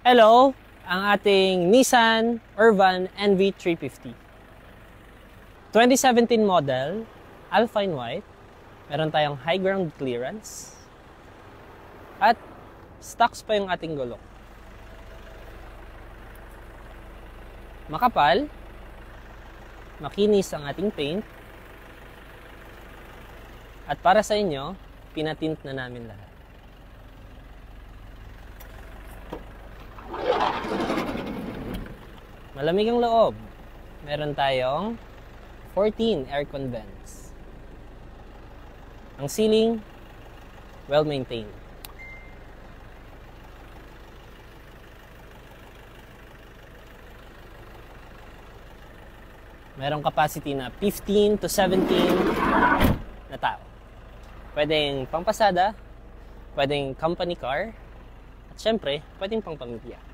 Hello, ang ating Nissan Urban NV350. 2017 model, Alpine White. Meron tayong high ground clearance. At stocks pa yung ating gulong. Makapal, makinis ang ating paint. At para sa inyo, pinatint na namin lahat. Malamig ang loob. Meron tayong 14 aircon vents. Ang ceiling, well-maintained. Merong capacity na 15 to 17 na tao. Pwedeng pampasada, pwedeng company car, at syempre, pwedeng pang pamilya.